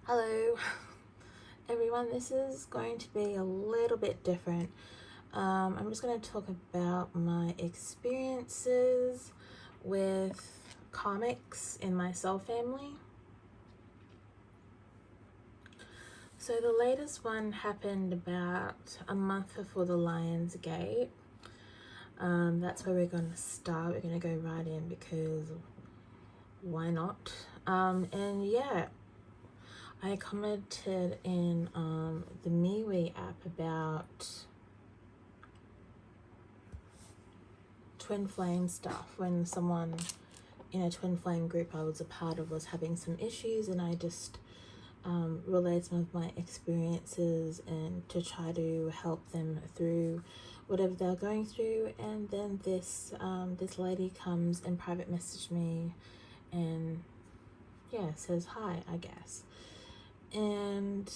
Hello everyone, this is going to be a little bit different. I'm just going to talk about my experiences with karmics in my soul family. So the latest one happened about a month before the Lion's Gate. That's where we're going to start. We're going to go right in because why not? And yeah, I commented in the MeWe app about twin flame stuff when someone in a twin flame group I was a part of was having some issues, and I just relayed some of my experiences and to try to help them through whatever they're going through. And then this lady comes and private messaged me and says hi, I guess. And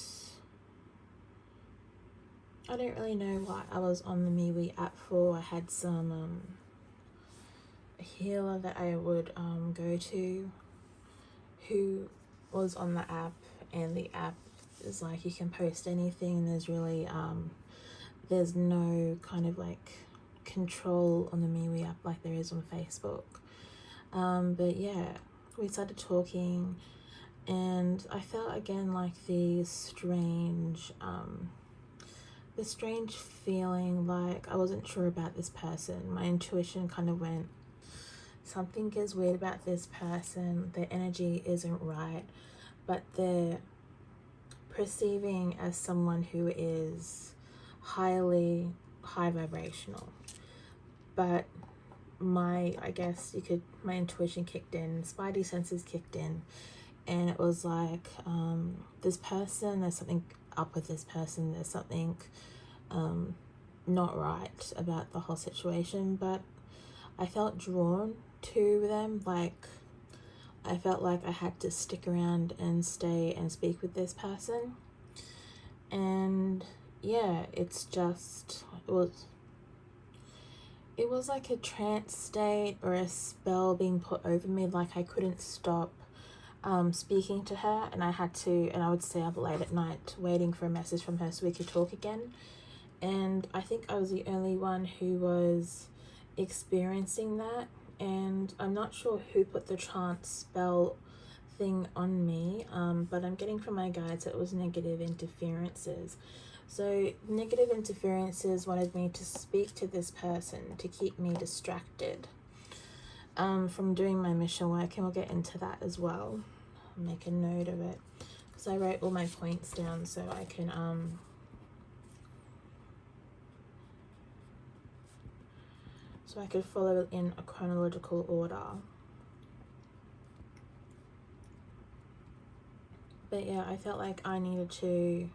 I don't really know what I was on the MeWe app for. I had some healer that I would go to who was on the app, and the app is like you can post anything. There's really there's no kind of like control on the MeWe app like there is on Facebook. But yeah, we started talking, and I felt again like the strange feeling like I wasn't sure about this person. My intuition kind of went, something is weird about this person, their energy isn't right, but they're perceiving as someone who is high vibrational. But my intuition kicked in, spidey senses kicked in, and it was like, this person, there's something up with this person, there's something not right about the whole situation. But I felt drawn to them, like I felt like I had to stick around and stay and speak with this person. And yeah, it was like a trance state or a spell being put over me. Like I couldn't stop speaking to her, and I would stay up late at night waiting for a message from her so we could talk again. And I think I was the only one who was experiencing that, and I'm not sure who put the trance spell thing on me, but I'm getting from my guides that it was negative interferences. So negative interferences wanted me to speak to this person to keep me distracted from doing my mission work, and we'll get into that as well. I'll make a note of it because I wrote all my points down so I can so I could follow in a chronological order. But yeah, I felt like I needed to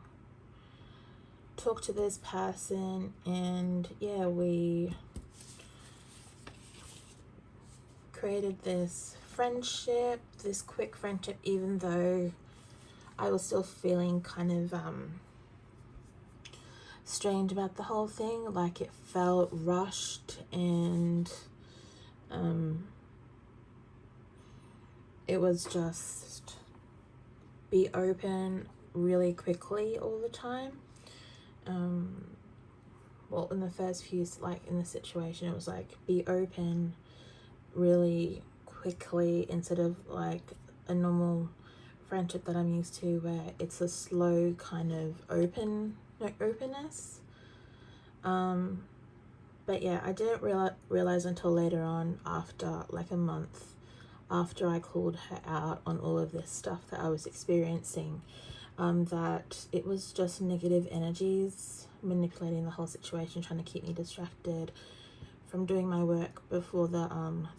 talk to this person, and yeah, we created this friendship, this quick friendship, even though I was still feeling kind of strange about the whole thing. Like it felt rushed, and it was just be open really quickly all the time. Well, in the first few, like in the situation, it was like be open really quickly instead of like a normal friendship that I'm used to where it's a slow kind of openness. But yeah, I didn't realize until later on, after like a month after I called her out on all of this stuff that I was experiencing, that it was just negative energies manipulating the whole situation, trying to keep me distracted from doing my work before the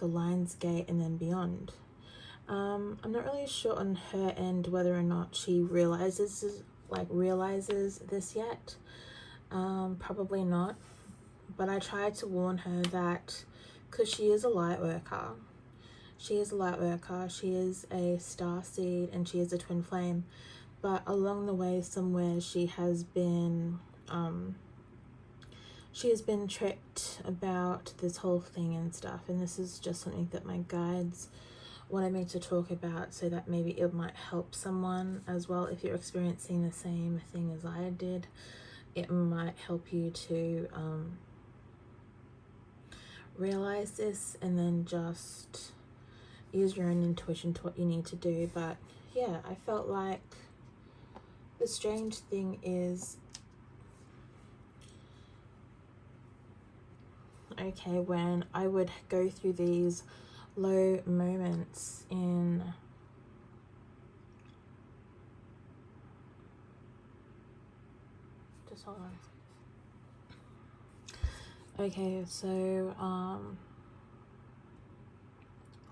Lion's Gate and then beyond. I'm not really sure on her end whether or not she realizes this yet. Probably not. But I tried to warn her that, because she is a light worker. She is a star seed, and she is a twin flame. But along the way somewhere she has been tricked about this whole thing and stuff. And this is just something that my guides wanted me to talk about, so that maybe it might help someone as well. If you're experiencing the same thing as I did, it might help you to realize this and then just use your own intuition to what you need to do. But yeah, I felt like the strange thing is, okay, when I would go through these low moments in just hold on. Okay, so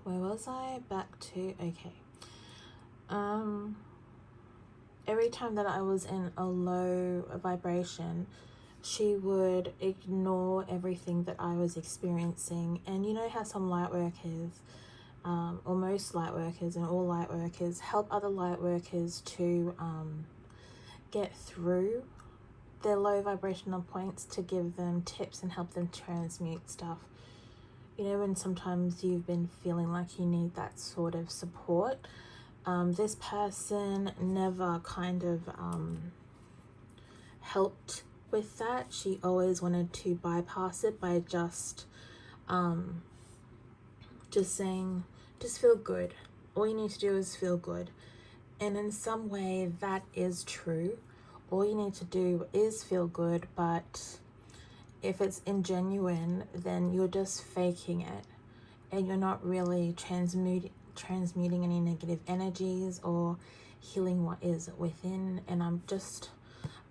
where was I? Back to, okay. Every time that I was in a low vibration, she would ignore everything that I was experiencing. And you know how some light workers, or most light workers and all light workers, help other light workers to get through their low vibrational points, to give them tips and help them transmute stuff. You know, when sometimes you've been feeling like you need that sort of support. This person never kind of helped with that. She always wanted to bypass it by just saying, just feel good. All you need to do is feel good. And in some way that is true. All you need to do is feel good, but if it's ingenuine, then you're just faking it and you're not really transmuting any negative energies or healing what is within. And I'm just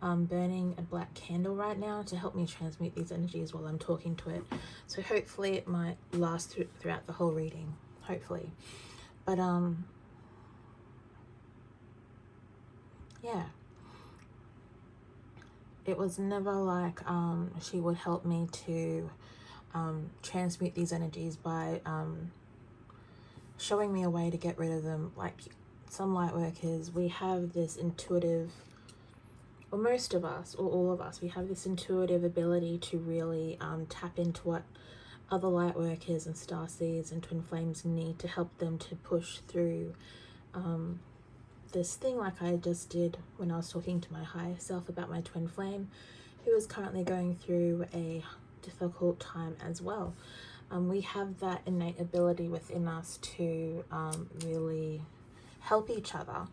burning a black candle right now to help me transmute these energies while I'm talking to it. So hopefully it might last throughout the whole reading, hopefully. But yeah, it was never like she would help me to transmute these energies by showing me a way to get rid of them. Like some light workers, we have this intuitive, or most of us, or all of us, we have this intuitive ability to really tap into what other light workers and starseeds and twin flames need to help them to push through this thing, like I just did when I was talking to my higher self about my twin flame, who is currently going through a difficult time as well. We have that innate ability within us to really help each other,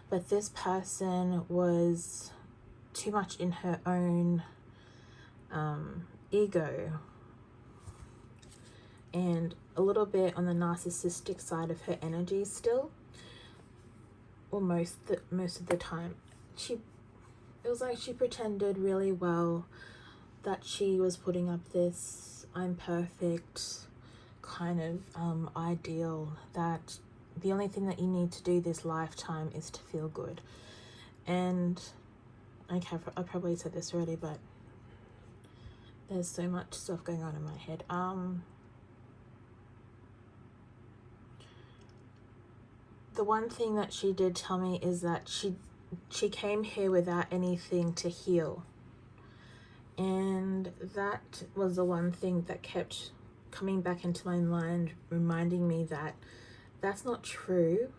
but this person was too much in her own ego and a little bit on the narcissistic side of her energy still, or most of the time. It was like she pretended really well that she was putting up this I'm perfect kind of ideal, that the only thing that you need to do this lifetime is to feel good. And okay, I probably said this already, but there's so much stuff going on in my head. The one thing that she did tell me is that she came here without anything to heal. And that was the one thing that kept coming back into my mind, reminding me that that's not true.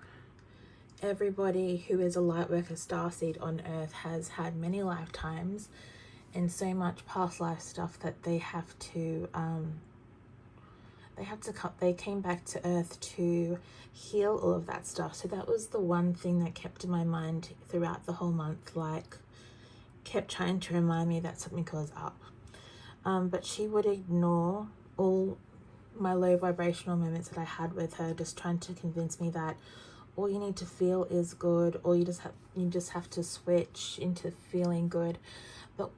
Everybody who is a lightworker starseed on Earth has had many lifetimes and so much past life stuff that they came back to Earth to heal all of that stuff. So that was the one thing that kept in my mind throughout the whole month, like kept trying to remind me that something was up. But she would ignore all my low vibrational moments that I had with her, just trying to convince me that all you need to feel is good, or you just have to switch into feeling good. But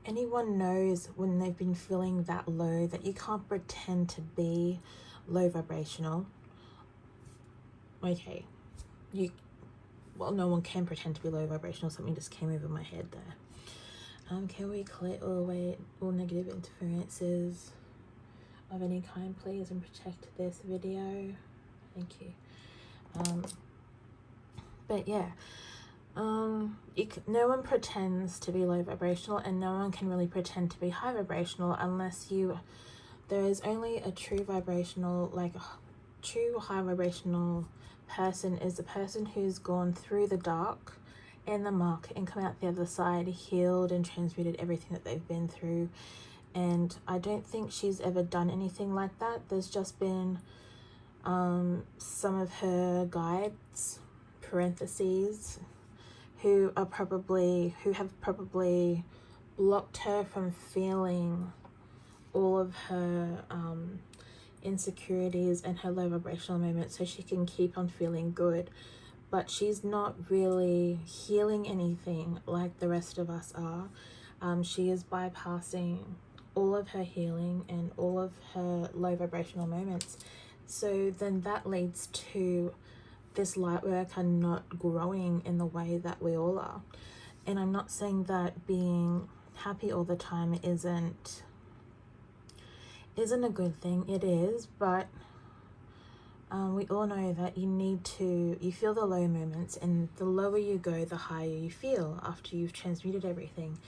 anyone knows when they've been feeling that low that you can't pretend to be low vibrational. Okay, well, no one can pretend to be low vibrational. Something just came over my head there. Can we clear all negative interferences of any kind, please, and protect this video? Thank you. But yeah, no one pretends to be low vibrational, and no one can really pretend to be high vibrational unless there is only a true vibrational, like true high vibrational person is a person who's gone through the dark and the muck and come out the other side healed and transmuted everything that they've been through. And I don't think she's ever done anything like that. There's just been some of her guides, parentheses, who have probably blocked her from feeling all of her insecurities and her low vibrational moments so she can keep on feeling good. But she's not really healing anything like the rest of us are. She is bypassing all of her healing and all of her low vibrational moments. So then that leads to this light worker not growing in the way that we all are. And I'm not saying that being happy all the time isn't a good thing. It is, but we all know that you feel the low moments, and the lower you go, the higher you feel after you've transmuted everything.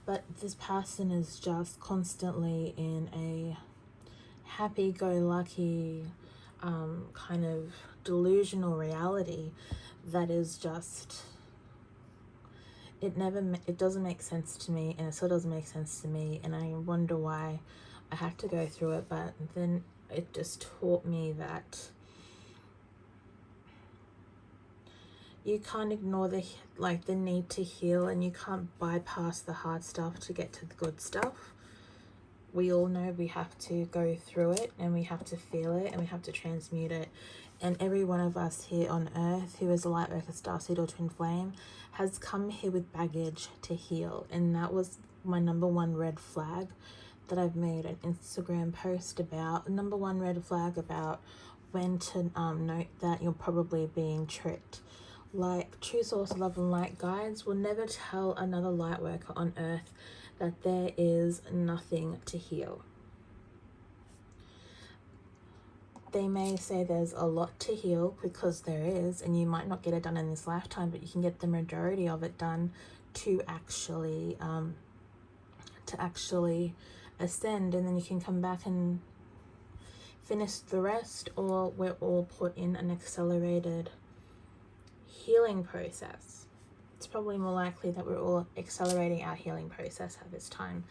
But this person is just constantly in a happy-go-lucky kind of delusional reality that is just, it doesn't make sense to me, and it still doesn't make sense to me, and I wonder why I have to go through it. But then it just taught me that you can't ignore the need to heal, and you can't bypass the hard stuff to get to the good stuff. We all know we have to go through it, and we have to feel it, and we have to transmute it. And every one of us here on earth who is a light worker, starseed, or twin flame has come here with baggage to heal. And that was my number one red flag that I've made an Instagram post about. Number one red flag about when to note that you're probably being tricked. Like, true source of love and light guides will never tell another light worker on earth that there is nothing to heal. They may say there's a lot to heal, because there is, and you might not get it done in this lifetime, but you can get the majority of it done to actually ascend, and then you can come back and finish the rest, or we're all put in an accelerated healing process. It's probably more likely that we're all accelerating our healing process at this time,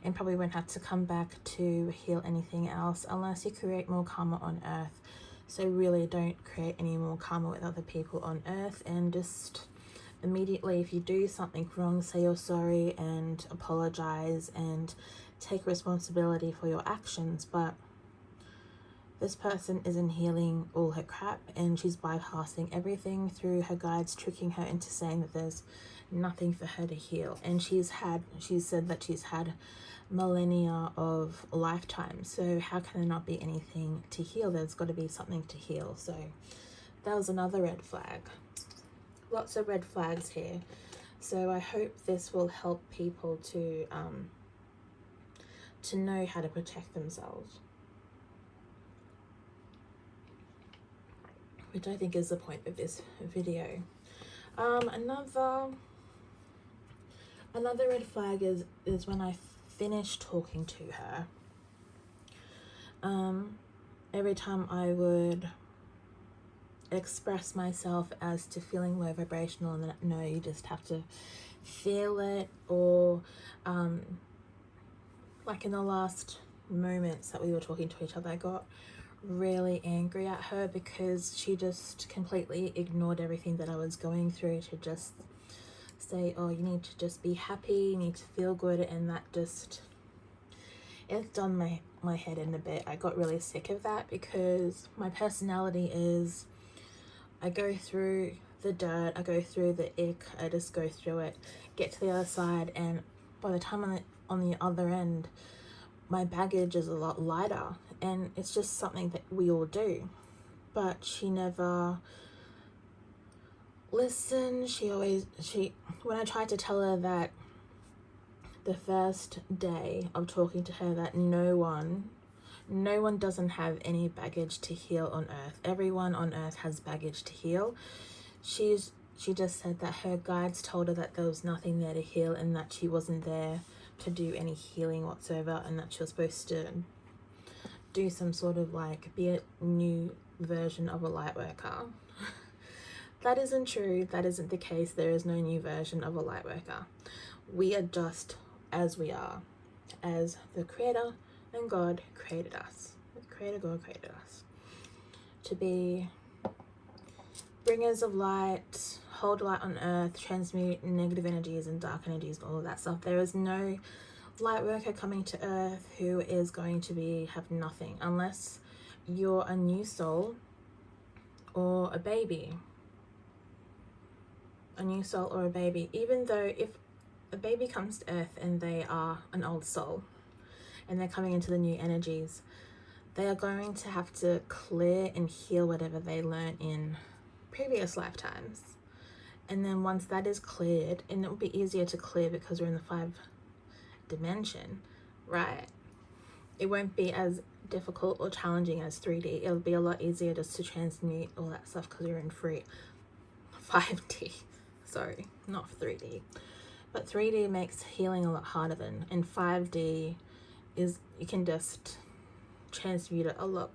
and probably won't have to come back to heal anything else unless you create more karma on earth. So really don't create any more karma with other people on earth, and just immediately, if you do something wrong, say you're sorry and apologize and take responsibility for your actions. But this person isn't healing all her crap, and she's bypassing everything through her guides, tricking her into saying that there's nothing for her to heal. And she's said that she's had millennia of lifetimes, so how can there not be anything to heal? There's got to be something to heal. So that was another red flag. Lots of red flags here. So I hope this will help people to know how to protect themselves, which I think is the point of this video. Another red flag is when I finish talking to her. Every time I would express myself as to feeling low vibrational, and that, no, you just have to feel it, or like in the last moments that we were talking to each other, I got really angry at her because she just completely ignored everything that I was going through to just say, oh, you need to just be happy, you need to feel good. And that just, it's done my head in a bit. I got really sick of that, because my personality is, I go through the dirt, I go through the ick, I just go through it, get to the other side, and by the time I'm on the other end, my baggage is a lot lighter, and it's just something that we all do. But she never listened. When I tried to tell her that the first day of talking to her, that no one doesn't have any baggage to heal on earth. Everyone on earth has baggage to heal. She just said that her guides told her that there was nothing there to heal, and that she wasn't there to do any healing whatsoever, and that she was supposed to do some sort of like be a new version of a light worker. That isn't true. That isn't the case. There is no new version of a light worker. We are just as we are, as the Creator and God created us. The Creator God created us to be bringers of light, hold light on earth, transmute negative energies and dark energies and all of that stuff. There is no light worker coming to earth who is going to have nothing, unless you're a new soul or a baby. A new soul or a baby. Even though if a baby comes to earth and they are an old soul and they're coming into the new energies, they are going to have to clear and heal whatever they learned in previous lifetimes. And then once that is cleared, and it will be easier to clear because we're in the 5 dimension, right? It won't be as difficult or challenging as 3D. It'll be a lot easier just to transmute all that stuff because we're in 5D. Sorry, not 3D. But 3D makes healing a lot harder than, and 5D is, you can just transmute it a lot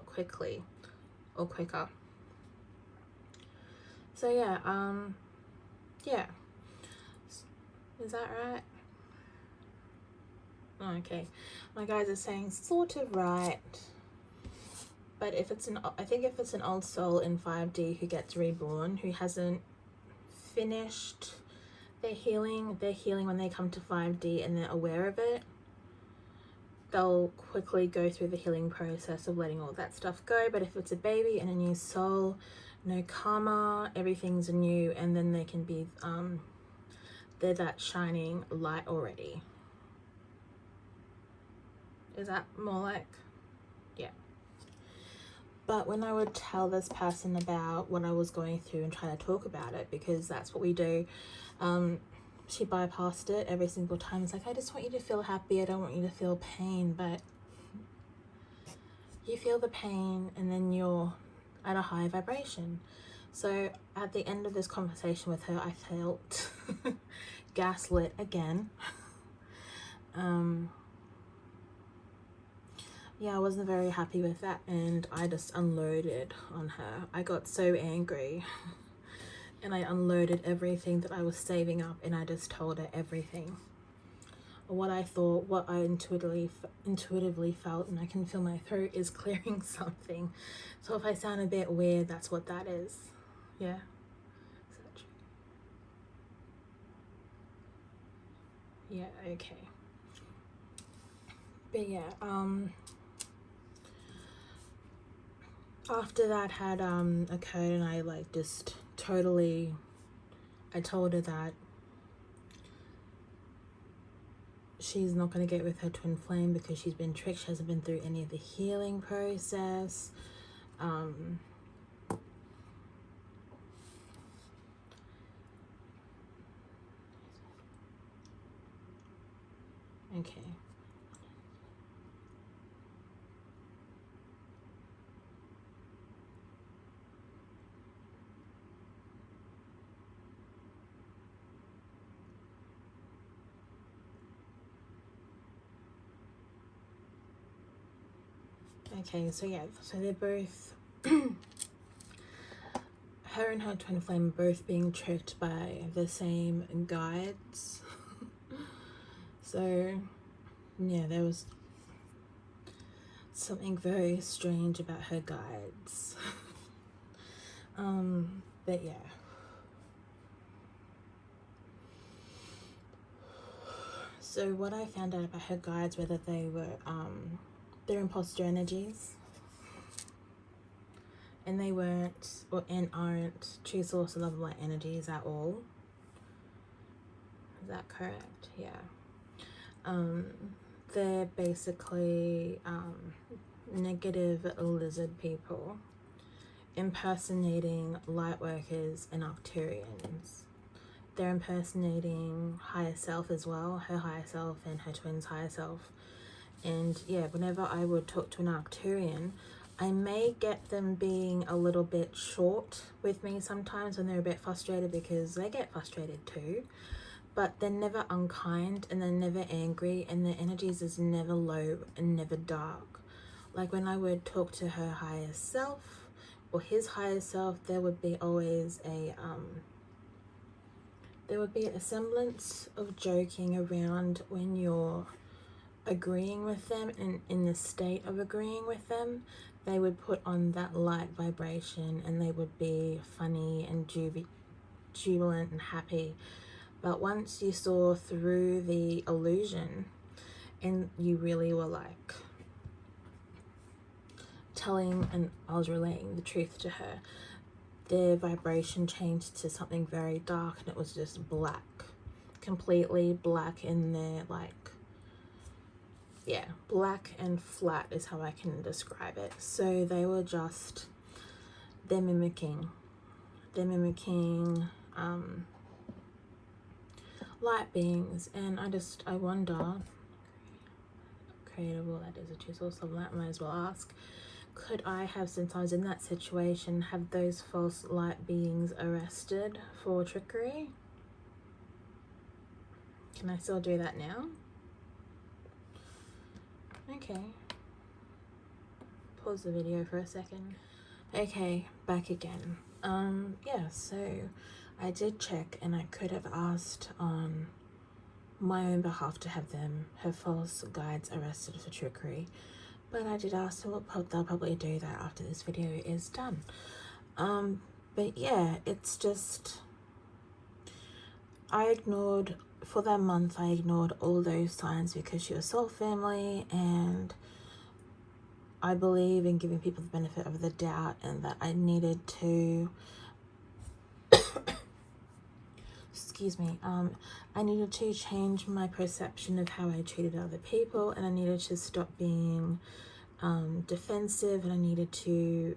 quickly or quicker. So yeah, yeah. Is that right? Okay, my guys are saying sort of right. But if it's I think if it's an old soul in 5D who gets reborn, who hasn't finished their healing when they come to 5D and they're aware of it, they'll quickly go through the healing process of letting all that stuff go. But if it's a baby and a new soul, no karma, everything's new, and then they can be they're that shining light already. Is that more like, yeah. But when I would tell this person about what I was going through and try to talk about it, because that's what we do, she bypassed it every single time. It's like, I just want you to feel happy, I don't want you to feel pain. But you feel the pain and then you're at a high vibration. So at the end of this conversation with her, I felt gaslit again. Yeah, I wasn't very happy with that, and I just unloaded on her. I got so angry and I unloaded everything that I was saving up, and I just told her everything. What I thought, what I intuitively felt, and I can feel my throat is clearing something. So if I sound a bit weird, that's what that is. Yeah. Is that true? Yeah, okay. But yeah, after that had occurred, and I like just totally, I told her that she's not going to get with her twin flame because she's been tricked. She hasn't been through any of the healing process. Okay. Okay, so yeah, so they're both, her and her twin flame are both being tricked by the same guides. So, yeah, there was something very strange about her guides. But yeah. So what I found out about her guides, whether they were, they're imposter energies, and they weren't and aren't true source of love light energies at all. Is that correct? Yeah. They're basically negative lizard people impersonating light workers and Arcturians. They're impersonating higher self as well, her higher self and her twin's higher self. And yeah, whenever I would talk to an Arcturian, I may get them being a little bit short with me sometimes when they're a bit frustrated, because they get frustrated too. But they're never unkind, and they're never angry, and their energies is never low and never dark. Like when I would talk to her higher self or his higher self, there would be always a semblance of joking around when you're agreeing with them, and in the state of agreeing with them, they would put on that light vibration and they would be funny and jubilant and happy. But once you saw through the illusion and you really were like telling, and I was relaying the truth to her, their vibration changed to something very dark, and it was just black, completely black in their, like, yeah, black and flat is how I can describe it. So they were just, they're mimicking light beings. And I wonder, creative, well, that is a true source of light, might as well ask, could I have, since I was in that situation, have those false light beings arrested for trickery? Can I still do that now? Okay. Pause the video for a second. Okay, back again. Yeah, so I did check, and I could have asked on my own behalf to have her false guides arrested for trickery. But I did ask them, they'll probably do that after this video is done. But yeah, it's just, for that month, I ignored all those signs because she was soul family, and I believe in giving people the benefit of the doubt, and that I needed to, excuse me, I needed to change my perception of how I treated other people, and I needed to stop being defensive, and I needed to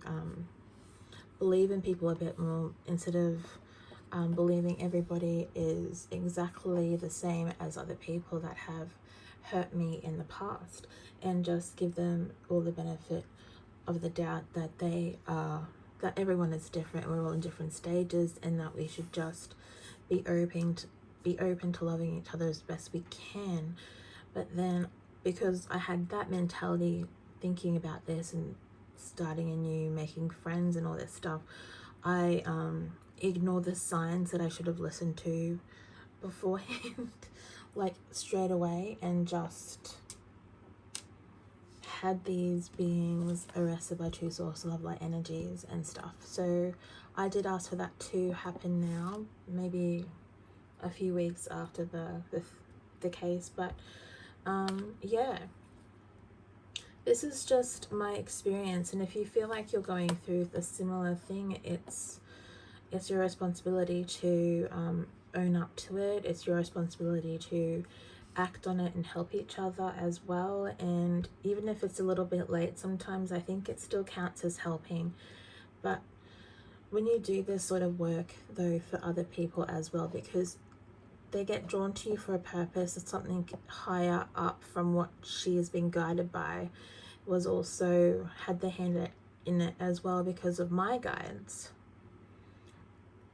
believe in people a bit more, instead of believing everybody is exactly the same as other people that have hurt me in the past, and just give them all the benefit of the doubt that that everyone is different, we're all in different stages, and that we should just be open to loving each other as best we can. But then, because I had that mentality, thinking about this and starting anew, making friends and all this stuff, I ignored the signs that I should have listened to beforehand, like straight away, and just had these beings arrested by true source love light energies and stuff. So I did ask for that to happen now, maybe a few weeks after the case. But yeah, this is just my experience, and if you feel like you're going through the similar thing, it's your responsibility to own up to it. It's your responsibility to act on it and help each other as well. And even if it's a little bit late, sometimes I think it still counts as helping. But when you do this sort of work, though, for other people as well, because they get drawn to you for a purpose, it's something higher up from what she has been guided by, was also had their hand in it as well because of my guides.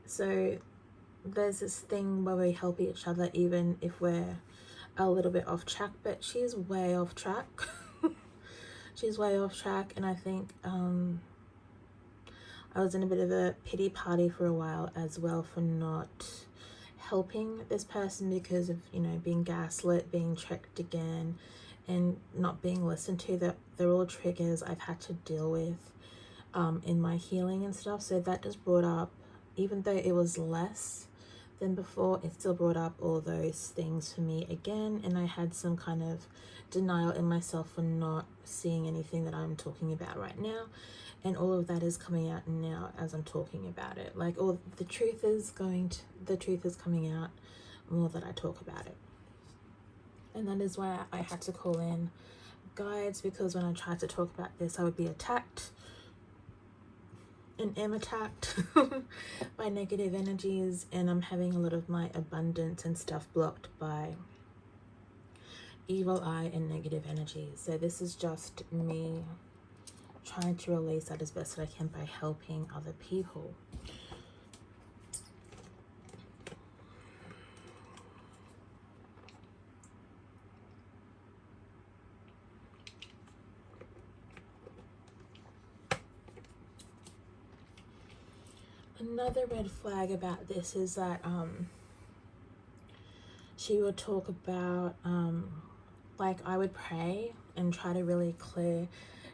So there's this thing where we help each other even if we're a little bit off track, but she's way off track. She's way off track, and I think I was in a bit of a pity party for a while as well for not helping this person because of, you know, being gaslit, being tricked again, and not being listened to. That they're all triggers I've had to deal with in my healing and stuff. So that just brought up, even though it was less than before, it still brought up all those things for me again, and I had some kind of denial in myself for not seeing anything that I'm talking about right now, and all of that is coming out now as I'm talking about it. Like, all the truth is coming out more that I talk about it. And that is why I had to call in guides, because when I tried to talk about this, I would be attacked and am attacked by negative energies, and I'm having a lot of my abundance and stuff blocked by evil eye and negative energies. So this is just me trying to release that as best as I can by helping other people. Another red flag about this is that she would talk about like I would pray and try to really clear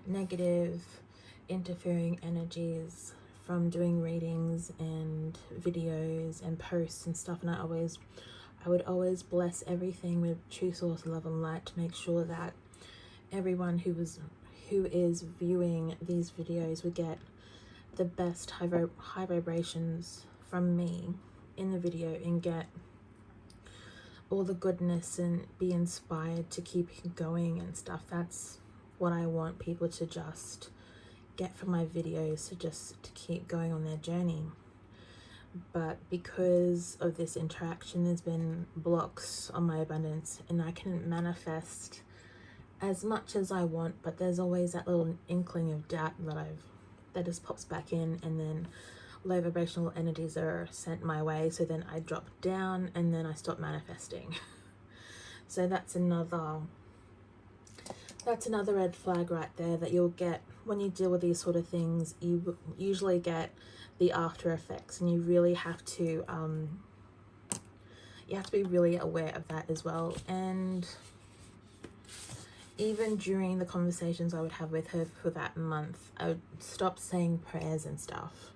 negative interfering energies from doing readings and videos and posts and stuff, and I would always bless everything with true source love and light to make sure that everyone who is viewing these videos would get the best high vibrations from me in the video and get all the goodness and be inspired to keep going and stuff. That's what I want people to just get from my videos, to keep going on their journey. But because of this interaction, there's been blocks on my abundance, and I can manifest as much as I want, but there's always that little inkling of doubt that just pops back in, and then low vibrational energies are sent my way, so then I drop down and then I stop manifesting. So that's another red flag right there, that you'll get when you deal with these sort of things. You usually get the after effects, and you really have to be really aware of that as well. And even during the conversations I would have with her for that month, I would stop saying prayers and stuff.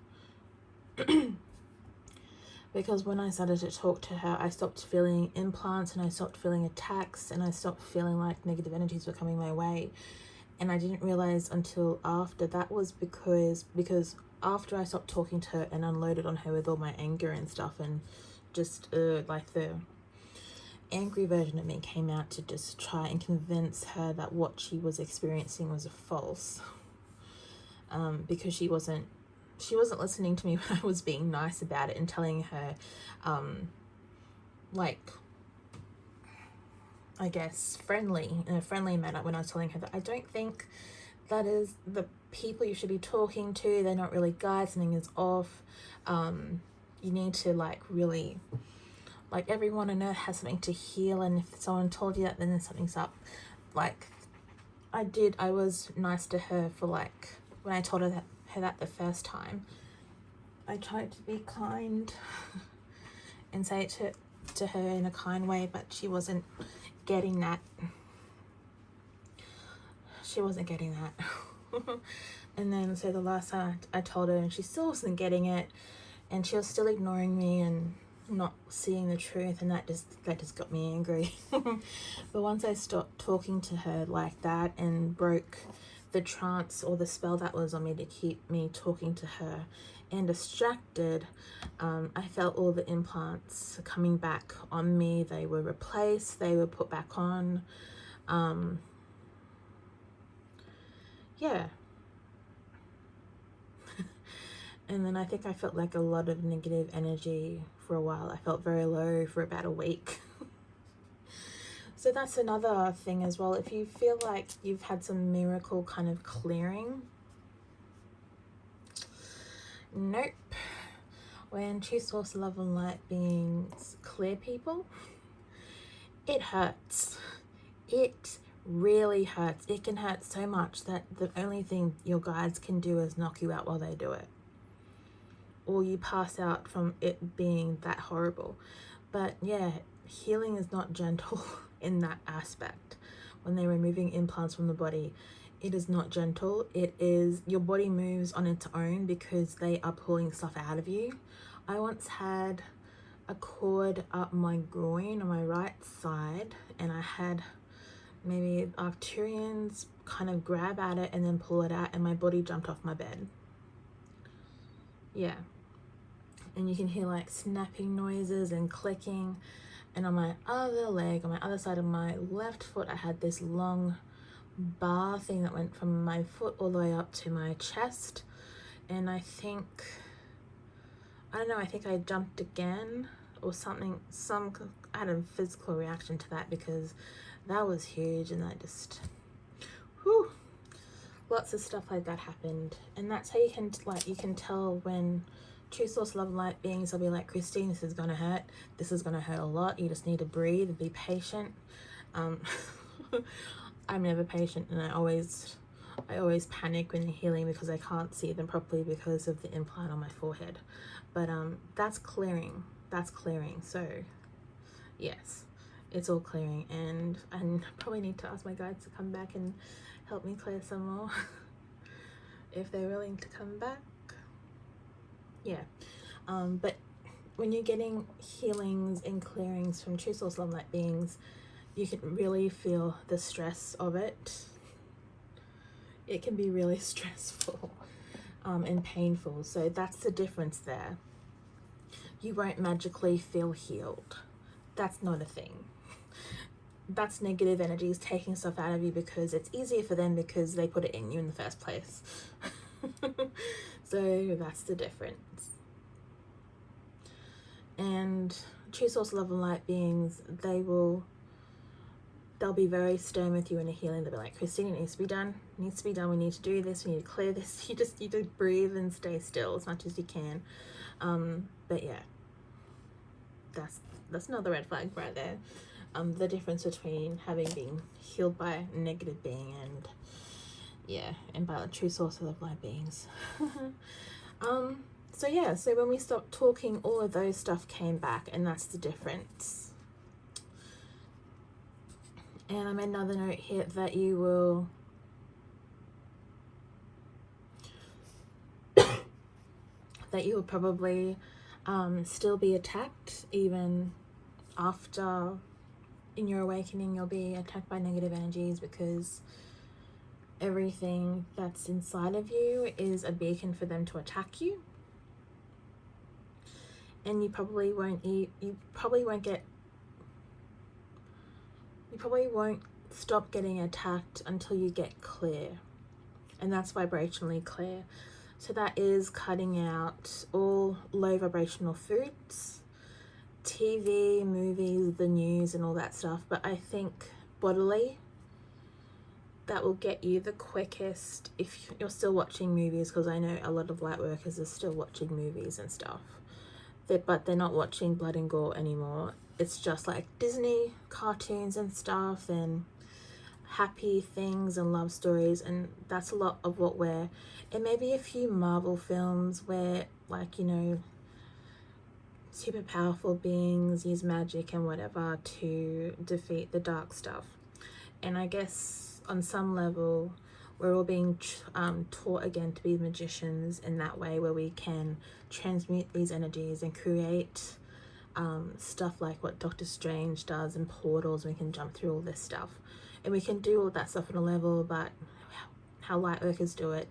Because when I started to talk to her, I stopped feeling implants, and I stopped feeling attacks, and I stopped feeling like negative energies were coming my way. And I didn't realize until after that was because after I stopped talking to her and unloaded on her with all my anger and stuff, and just like the angry version of me came out to just try and convince her that what she was experiencing was false, because she wasn't listening to me when I was being nice about it and telling her like, I guess, in a friendly manner, when I was telling her that I don't think that is the people you should be talking to. They're not really guides. Something is off. You need to really, everyone on earth has something to heal, and if someone told you that, then something's up. I was nice to her for when I told her that the first time. I tried to be kind and say it to her in a kind way, but she wasn't getting that. And then so the last time I told her, and she still wasn't getting it, and she was still ignoring me and not seeing the truth, and that just got me angry. But once I stopped talking to her like that and broke the trance or the spell that was on me to keep me talking to her and distracted, I felt all the implants coming back on me. They were replaced, they were put back on. Yeah. And then I think I felt like a lot of negative energy for a while. I felt very low for about a week. So that's another thing as well. If you feel like you've had some miracle kind of clearing, nope. When true source love and light beings clear people, it hurts. It really hurts. It can hurt so much that the only thing your guides can do is knock you out while they do it, or you pass out from it being that horrible. But yeah, healing is not gentle in that aspect. When they're removing implants from the body, it is not gentle. It is, your body moves on its own because they are pulling stuff out of you. I once had a cord up my groin on my right side, and I had maybe Arcturians kind of grab at it and then pull it out, and my body jumped off my bed. Yeah. And you can hear snapping noises and clicking. And on my other leg, on my other side of my left foot, I had this long bar thing that went from my foot all the way up to my chest. And I think I jumped again or something. I had a physical reaction to that because that was huge, and I just, whew, lots of stuff like that happened. And that's how you can tell when true source love and light beings will be like, Christine, this is gonna hurt. This is gonna hurt a lot. You just need to breathe and be patient. I'm never patient, and I always I always panic when healing because I can't see them properly because of the implant on my forehead. But that's clearing. That's clearing. So yes, it's all clearing, and I probably need to ask my guides to come back and help me clear some more if they're willing to come back. Yeah. But when you're getting healings and clearings from true source love light beings, you can really feel the stress of it. It can be really stressful and painful. So that's the difference there. You won't magically feel healed. That's not a thing. That's negative energies taking stuff out of you because it's easier for them because they put it in you in the first place. So that's the difference. And true source love and light beings, they'll be very stern with you in a healing. They'll be like, Christine, it needs to be done. It needs to be done. We need to do this. We need to clear this. You just need to breathe and stay still as much as you can. But yeah, that's another red flag right there. The difference between having been healed by a negative being and by a true source of light beings. So yeah, so when we stopped talking, all of those stuff came back, and that's the difference. And I made another note here that you will probably still be attacked even after in your awakening. You'll be attacked by negative energies because everything that's inside of you is a beacon for them to attack you. And you probably won't stop getting attacked until you get clear, and that's vibrationally clear. So that is cutting out all low vibrational foods, TV, movies, the news and all that stuff. But I think bodily, that will get you the quickest if you're still watching movies, because I know a lot of light workers are still watching movies and stuff. But they're not watching blood and gore anymore. It's just like Disney cartoons and stuff and happy things and love stories, and that's a lot of what we're, and maybe a few Marvel films where, like, you know, super powerful beings use magic and whatever to defeat the dark stuff. And I guess on some level we're all being taught again to be magicians in that way, where we can transmute these energies and create stuff like what Doctor Strange does and portals. We can jump through all this stuff, and we can do all that stuff on a level, but how light workers do it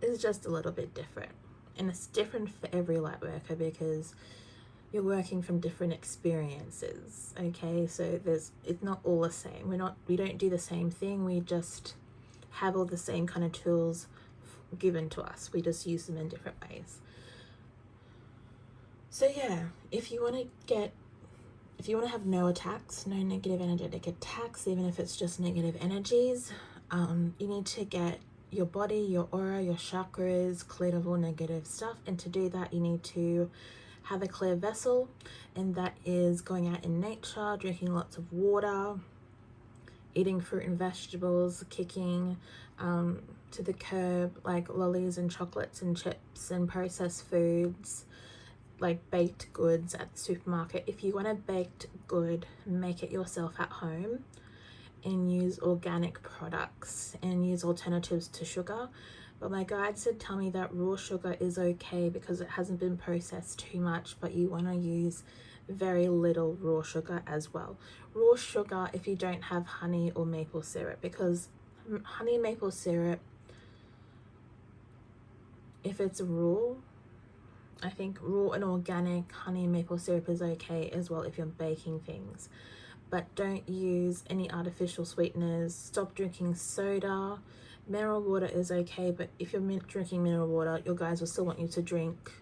is just a little bit different. And it's different for every light worker because you're working from different experiences. Okay, so it's not all the same. We don't do the same thing. We just have all the same kind of tools given to us. We just use them in different ways. So yeah, if you want to have no attacks, no negative energetic attacks, even if it's just negative energies, you need to get your body, your aura, your chakras cleared of all negative stuff. And to do that, you need to have a clear vessel, and that is going out in nature, drinking lots of water, eating fruit and vegetables, kicking to the curb like lollies and chocolates and chips and processed foods, like baked goods at the supermarket. If you want a baked good, make it yourself at home and use organic products and use alternatives to sugar. But my guide said tell me that raw sugar is okay because it hasn't been processed too much, but you want to use very little raw sugar as well. Raw sugar if you don't have honey or maple syrup, because honey and maple syrup, if it's raw, I think raw and organic honey and maple syrup is okay as well if you're baking things. But don't use any artificial sweeteners. Stop drinking soda. Mineral water is okay, but if you're drinking mineral water, your guys will still want you to drink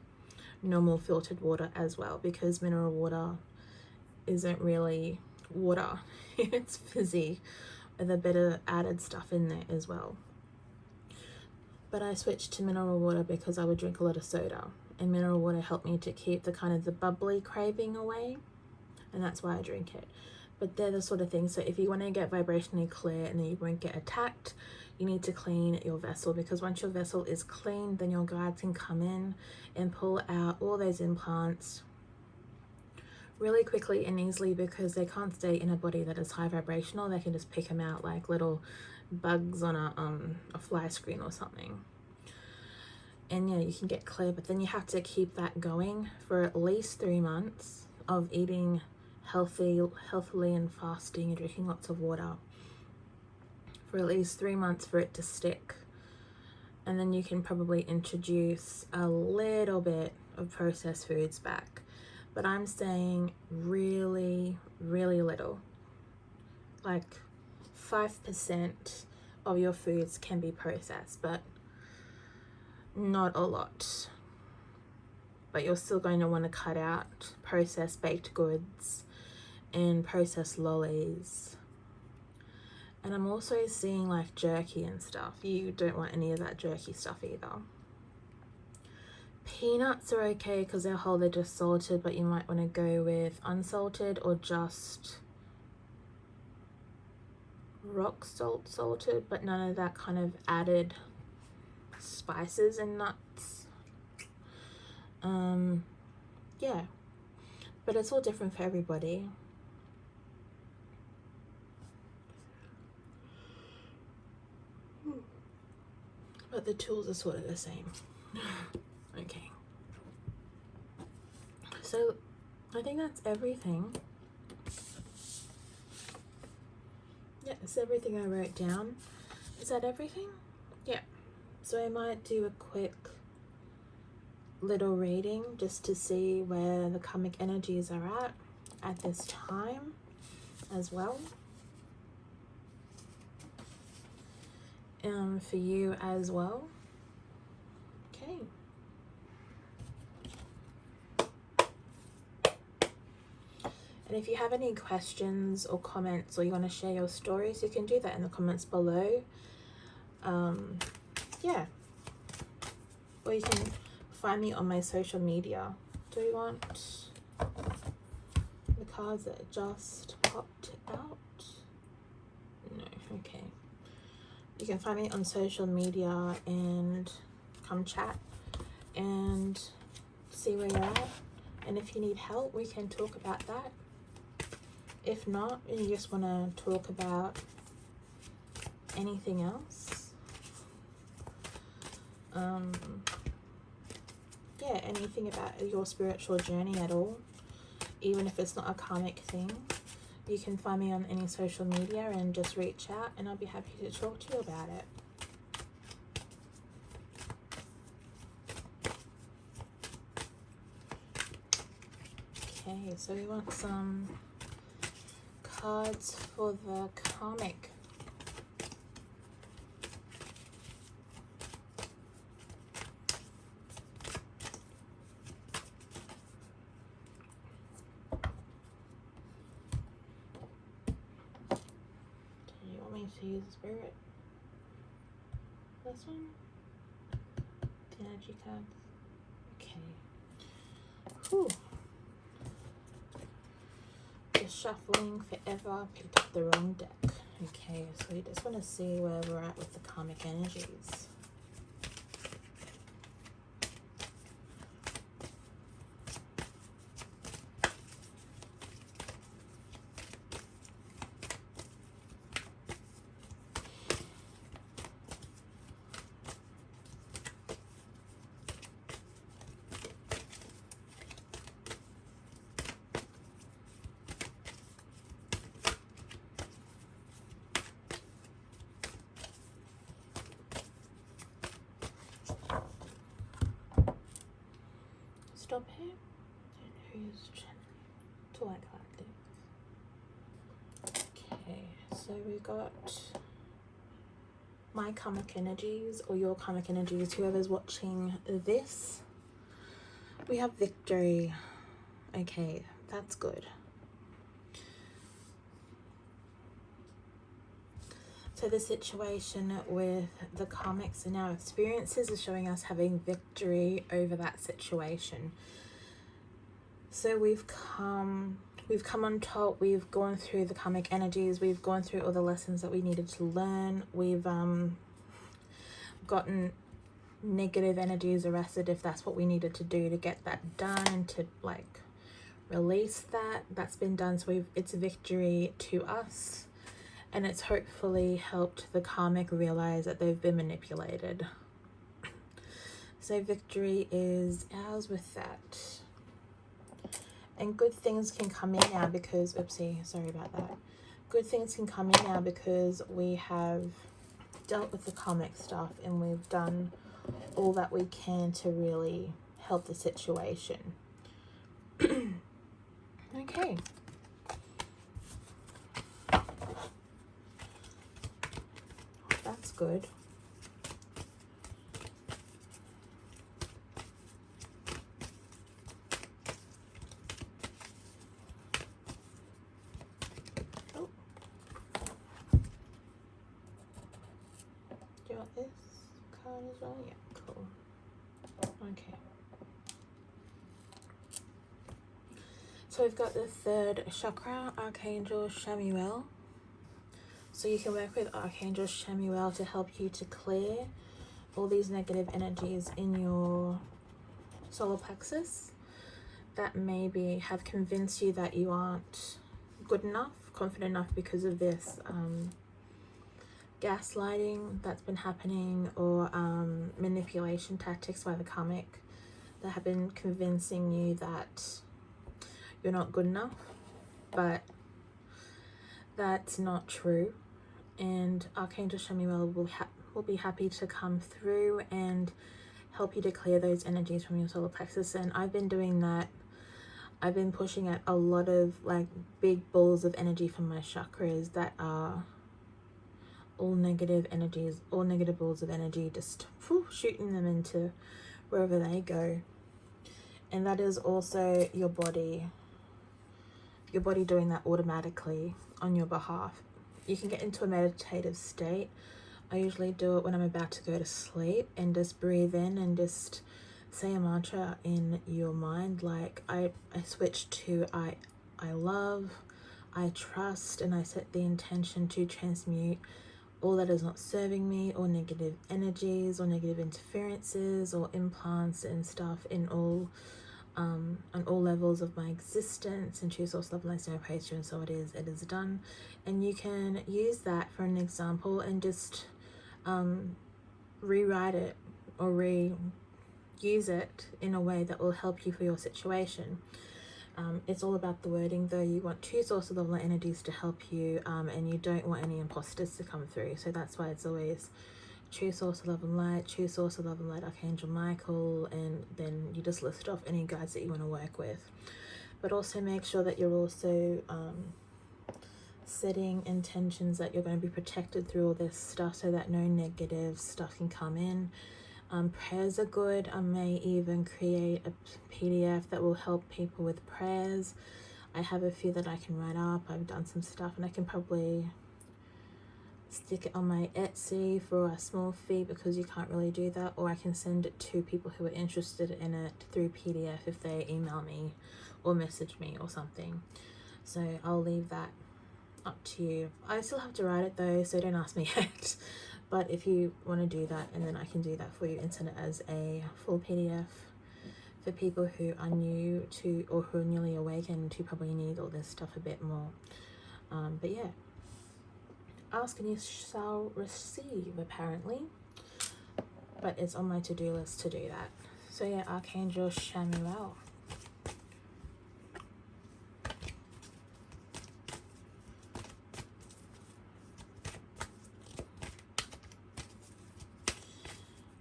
normal filtered water as well, because mineral water isn't really water. It's fizzy with a bit of added stuff in there as well. But I switched to mineral water because I would drink a lot of soda, and mineral water helped me to keep the bubbly craving away, and that's why I drink it. But they're the sort of things. So if you want to get vibrationally clear and then you won't get attacked, you need to clean your vessel, because once your vessel is clean, then your guides can come in and pull out all those implants really quickly and easily, because they can't stay in a body that is high vibrational. They can just pick them out like little bugs on a fly screen or something. And yeah, you can get clear, but then you have to keep that going for at least 3 months of eating healthily and fasting and drinking lots of water for at least 3 months for it to stick. And then you can probably introduce a little bit of processed foods back, but I'm saying really, really little. Like 5% of your foods can be processed, but not a lot. But you're still going to want to cut out processed baked goods and processed lollies. And I'm also seeing like jerky and stuff. You don't want any of that jerky stuff either. Peanuts are okay because they're whole, they're just salted, but you might want to go with unsalted or just rock salt salted, but none of that kind of added spices and nuts. Yeah, but it's all different for everybody. But the tools are sort of the same. Okay, so I think that's everything. Yeah, it's everything I wrote down. Is that everything? Yeah. So I might do a quick little reading just to see where the karmic energies are at this time as well. For you as well. Okay. And if you have any questions or comments, or you want to share your stories, you can do that in the comments below. Yeah. Or you can find me on my social media. Do you want the cards that just popped out? No, okay. You can find me on social media and come chat and see where you're at. And if you need help, we can talk about that. If not, and you just want to talk about anything else, yeah, anything about your spiritual journey at all, even if it's not a karmic thing, you can find me on any social media and just reach out, and I'll be happy to talk to you about it. Okay, so we want some cards for the karmic. Do you want me to use spirit? This one? The energy cards. Okay. Whew. Just shuffling forever, picked up the wrong deck. Okay, so we just want to see where we're at with the karmic energies. Stop here. And who's to like this? Okay, so we got my karmic energies, or your karmic energies, whoever's watching this. We have victory. Okay, that's good. So the situation with the karmics and our experiences is showing us having victory over that situation. So we've come on top, we've gone through the karmic energies, we've gone through all the lessons that we needed to learn, we've gotten negative energies arrested, if that's what we needed to do to get that done and to like release that. That's been done, so it's a victory to us, and it's hopefully helped the karmic realize that they've been manipulated. So victory is ours with that. And good things can come in now because, oopsie, sorry about that. Good things can come in now because we have dealt with the karmic stuff and we've done all that we can to really help the situation. Okay. That's good. Oh. Do you want this card as well? Yeah, cool. Okay. So we've got the third chakra, Archangel Chamuel. So you can work with Archangel Chamuel to help you to clear all these negative energies in your solar plexus that maybe have convinced you that you aren't good enough, confident enough because of this gaslighting that's been happening, or manipulation tactics by the karmic that have been convincing you that you're not good enough, but that's not true. And Archangel Chamuel will be happy to come through and help you to clear those energies from your solar plexus. And I've been doing that. I've been pushing at a lot of like big balls of energy from my chakras that are all negative energies, all negative balls of energy, just shooting them into wherever they go. And that is also your body doing that automatically on your behalf. You can get into a meditative state. I usually do it when I'm about to go to sleep and just breathe in and just say a mantra in your mind. Like I switch to I love, I trust, and I set the intention to transmute all that is not serving me, or negative energies, or negative interferences, or implants and stuff in all on all levels of my existence, and choose source love, light, praise you, and so it is done. And you can use that for an example and just rewrite it or reuse it in a way that will help you for your situation. It's all about the wording though. You want two source of love light energies to help you, and you don't want any imposters to come through. So that's why it's always true source of love and light, true source of love and light, Archangel Michael, and then you just list off any guides that you want to work with. But also make sure that you're also setting intentions that you're going to be protected through all this stuff, so that no negative stuff can come in. Prayers are good. I may even create a PDF that will help people with prayers. I have a few that I can write up. I've done some stuff, and I can probably stick it on my Etsy for a small fee because you can't really do that, or I can send it to people who are interested in it through PDF if they email me or message me or something. So I'll leave that up to you. I still have to write it though, so don't ask me yet. But if you want to do that, and then I can do that for you and send it as a full PDF for people who are new to, or who are newly awakened, who probably need all this stuff a bit more. But yeah, ask and you shall receive, apparently. But it's on my to-do list to do that. So yeah, Archangel Chamuel.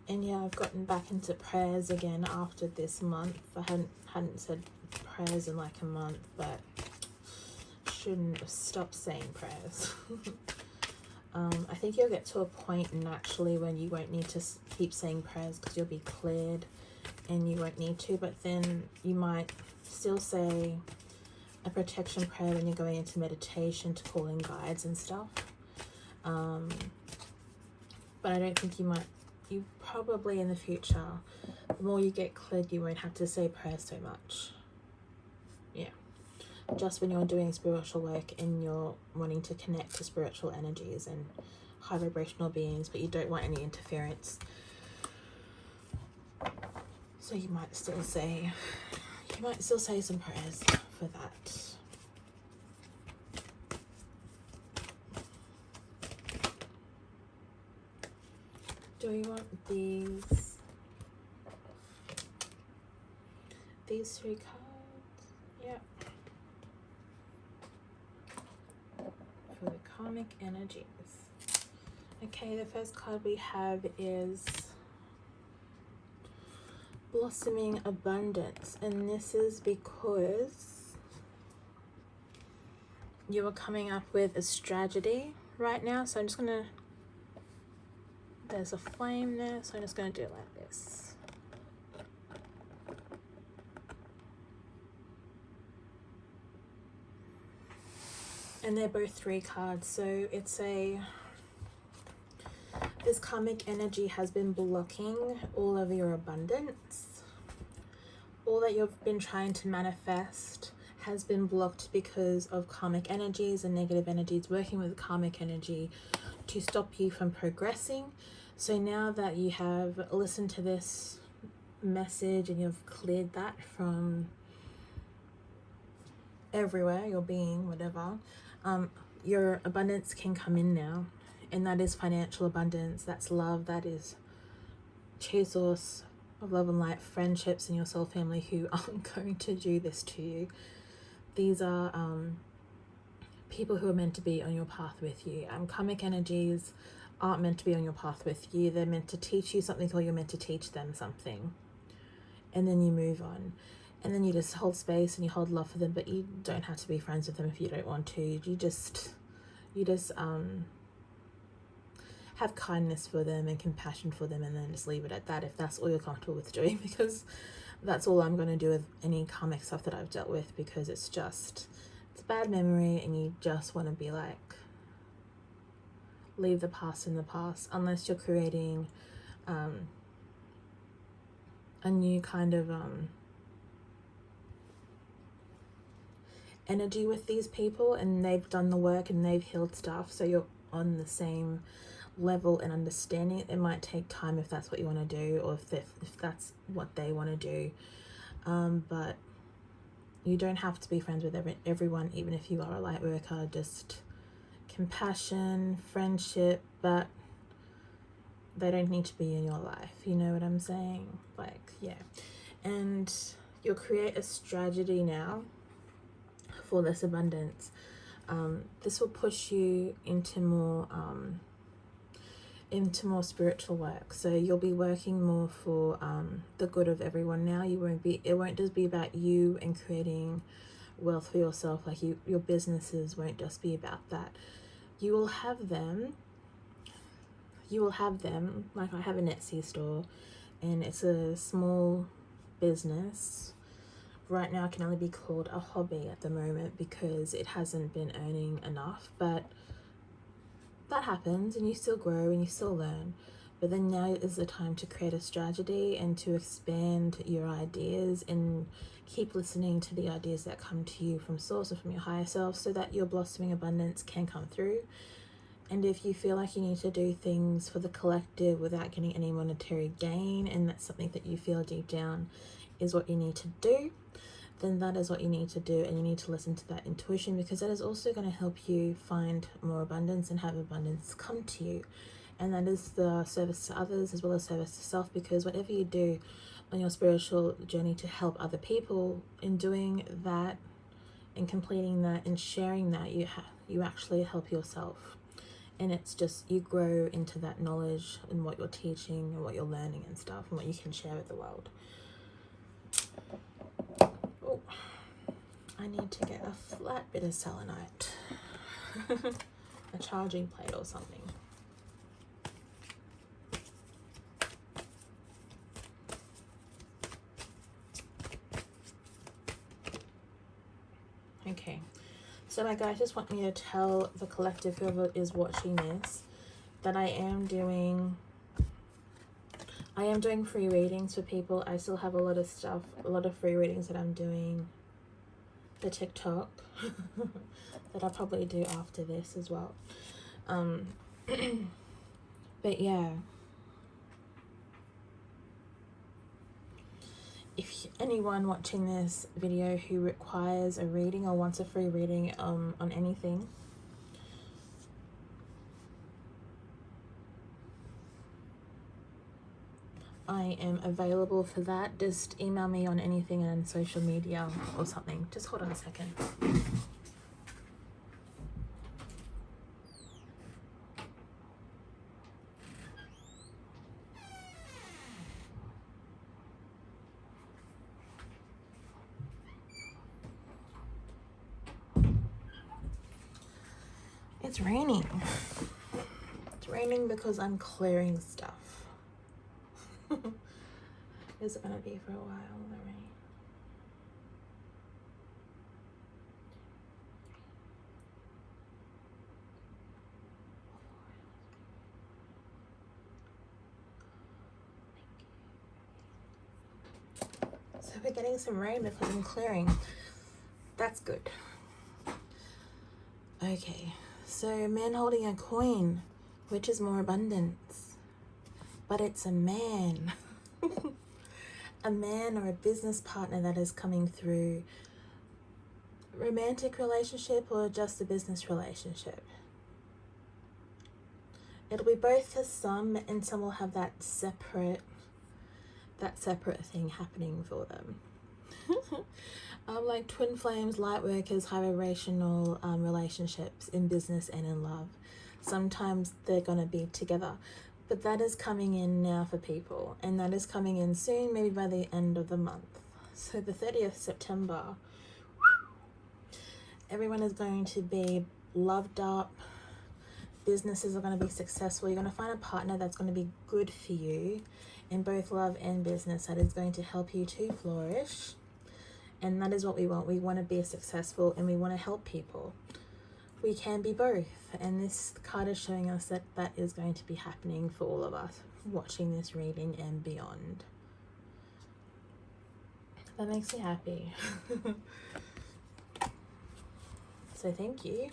And yeah, I've gotten back into prayers again after this month. I hadn't said prayers in like a month, but shouldn't have stopped saying prayers. I think you'll get to a point naturally when you won't need to keep saying prayers because you'll be cleared and you won't need to, but then you might still say a protection prayer when you're going into meditation to call in guides and stuff. But I don't think you probably in the future, the more you get cleared, you won't have to say prayers so much. Yeah. Just when you're doing spiritual work and you're wanting to connect to spiritual energies and high vibrational beings, but you don't want any interference. So you might still say some prayers for that. Do you want these three cards? Yep. For the karmic energies. Okay, the first card we have is blossoming abundance, and this is because you are coming up with a strategy right now. So I'm just gonna, there's a flame there, so I'm just gonna do it like this. And they're both 3 cards, so it's this karmic energy has been blocking all of your abundance. All that you've been trying to manifest has been blocked because of karmic energies and negative energies working with karmic energy to stop you from progressing. So now that you have listened to this message and you've cleared that from everywhere, your being, whatever, your abundance can come in now. And that is financial abundance, that's love, that is true source of love and light, friendships and your soul family who aren't going to do this to you. These are people who are meant to be on your path with you. Karmic energies aren't meant to be on your path with you. They're meant to teach you something, or you're meant to teach them something. And then you move on. And then you just hold space and you hold love for them, but you don't have to be friends with them if you don't want to. You just have kindness for them and compassion for them, and then just leave it at that if that's all you're comfortable with doing, because that's all I'm going to do with any karmic stuff that I've dealt with, because it's a bad memory and you just want to be like, leave the past in the past, unless you're creating a new kind of energy with these people, and they've done the work and they've healed stuff, so you're on the same level and understanding. It might take time if that's what you want to do, or if that's what they want to do, but you don't have to be friends with everyone, even if you are a light worker. Just compassion, friendship, but they don't need to be in your life, you know what I'm saying? Like, yeah. And you'll create a strategy now for this abundance. This will push you into more spiritual work. So you'll be working more for the good of everyone now. It won't just be about you and creating wealth for yourself. Like your businesses won't just be about that. You will have them, like I have a Etsy store, and it's a small business. Right now it can only be called a hobby at the moment because it hasn't been earning enough, but that happens and you still grow and you still learn. But then now is the time to create a strategy and to expand your ideas and keep listening to the ideas that come to you from source or from your higher self, so that your blossoming abundance can come through. And if you feel like you need to do things for the collective without getting any monetary gain, and that's something that you feel deep down is what you need to do, then that is what you need to do, and you need to listen to that intuition, because that is also going to help you find more abundance and have abundance come to you. And that is the service to others as well as service to self, because whatever you do on your spiritual journey to help other people, in doing that and completing that and sharing that, you actually help yourself. And it's just, you grow into that knowledge and what you're teaching and what you're learning and stuff, and what you can share with the world. Oh, I need to get a flat bit of selenite. A charging plate or something. Okay, so my guys just want me to tell the collective, whoever is watching this, that I am doing free readings for people. I still have a lot of stuff, a lot of free readings that I'm doing for TikTok that I'll probably do after this as well. But yeah, if anyone watching this video who requires a reading or wants a free reading on anything, I am available for that. Just email me on anything on social media or something. Just hold on a second. It's raining. It's raining because I'm clearing stuff. Is it gonna be for a while, the rain? So we're getting some rain because I'm clearing. That's good. Okay, so man holding a coin, which is more abundance, but it's a man. A man or a business partner that is coming through, romantic relationship or just a business relationship. It'll be both for some, and some will have that separate thing happening for them. Like twin flames, light workers, high vibrational relationships in business and in love. Sometimes they're going to be together, but that is coming in now for people, and that is coming in soon, maybe by the end of the month. So the 30th September, everyone is going to be loved up. Businesses are going to be successful. You're going to find a partner that's going to be good for you in both love and business, that is going to help you to flourish. And that is what we want. We want to be successful and we want to help people. We can be both. And this card is showing us that that is going to be happening for all of us watching this reading and beyond. That makes me happy. So thank you.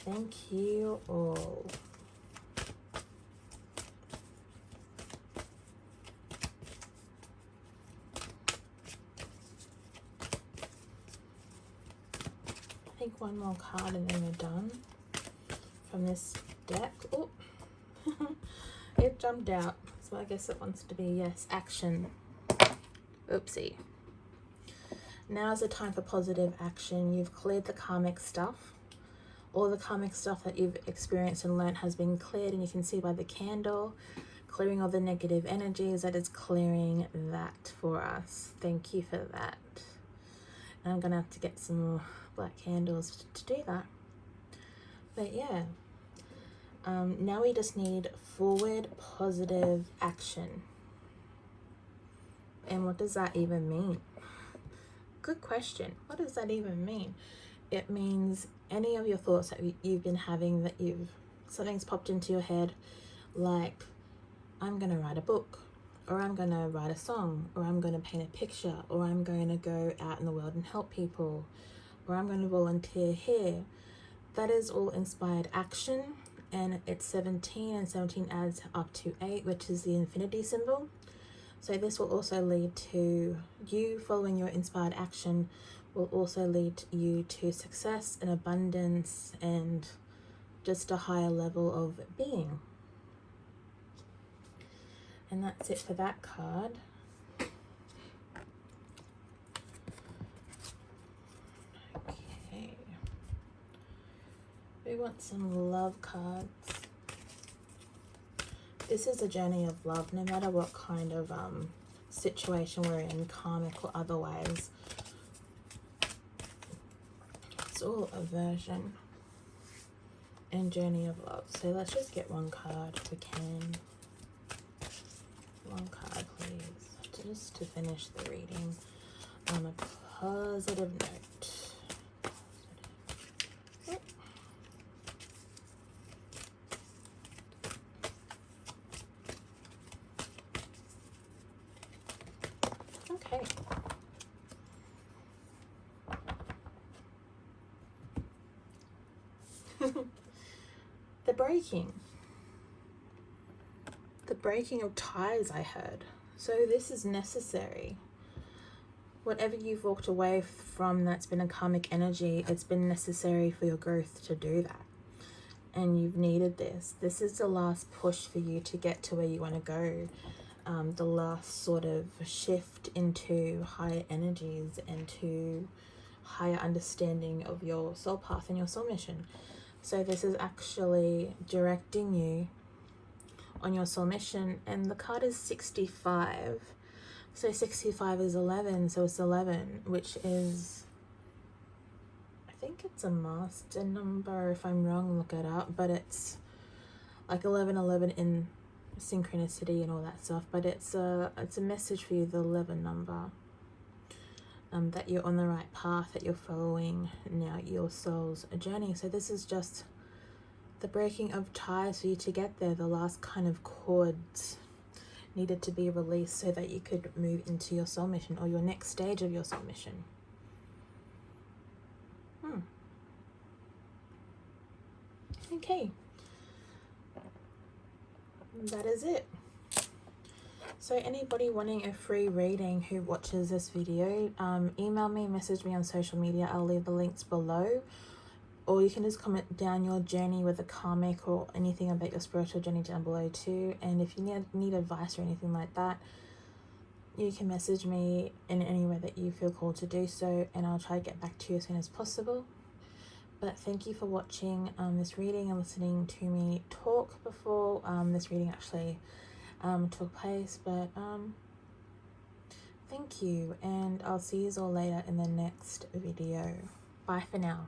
Thank you all. I think one more card and then we're done from this deck. Oh, it jumped out. So I guess it wants to be, yes, action. Oopsie. Now's the time for positive action. You've cleared the karmic stuff. All the karmic stuff that you've experienced and learned has been cleared, and you can see by the candle, clearing all the negative energies, that is clearing that for us. Thank you for that. And I'm gonna have to get some more black candles to do that. But yeah, now we just need forward positive action. And what does that even mean? Good question. What does that even mean? It means any of your thoughts that you've been having, that something's popped into your head, like, I'm gonna write a book, or I'm gonna write a song, or I'm gonna paint a picture, or I'm going to go out in the world and help people, or I'm going to volunteer here. That is all inspired action, and it's 17, and 17 adds up to 8, which is the infinity symbol. So this will also lead to you following your inspired action, will also lead you to success and abundance and just a higher level of being. And that's it for that card. Okay. We want some love cards. This is a journey of love, no matter what kind of situation we're in, karmic or otherwise. It's all aversion and journey of love. So let's just get one card if we can. One card, please, just to finish the reading on a positive note. Okay. The breaking of ties, I heard. So this is necessary. Whatever you've walked away from that's been a karmic energy, it's been necessary for your growth to do that. And you've needed this. This is the last push for you to get to where you want to go. The last sort of shift into higher energies and to higher understanding of your soul path and your soul mission. So this is actually directing you on your soul mission. And the card is 65. So 65 is 11, so it's 11, which is, I think it's a master number. If I'm wrong, look it up. But it's like 1111 in synchronicity and all that stuff. But it's a message for you, the 11 number. That you're on the right path, that you're following now your soul's journey. So this is just the breaking of ties for you to get there. The last kind of cords needed to be released so that you could move into your soul mission or your next stage of your soul mission. Okay, that is it. So anybody wanting a free reading who watches this video, email me, message me on social media. I'll leave the links below, or you can just comment down your journey with the karmic or anything about your spiritual journey down below too. And if you need advice or anything like that, you can message me in any way that you feel called to do so, and I'll try to get back to you as soon as possible. But thank you for watching this reading and listening to me talk before this reading actually took place. But thank you, and I'll see you all later in the next video. Bye for now.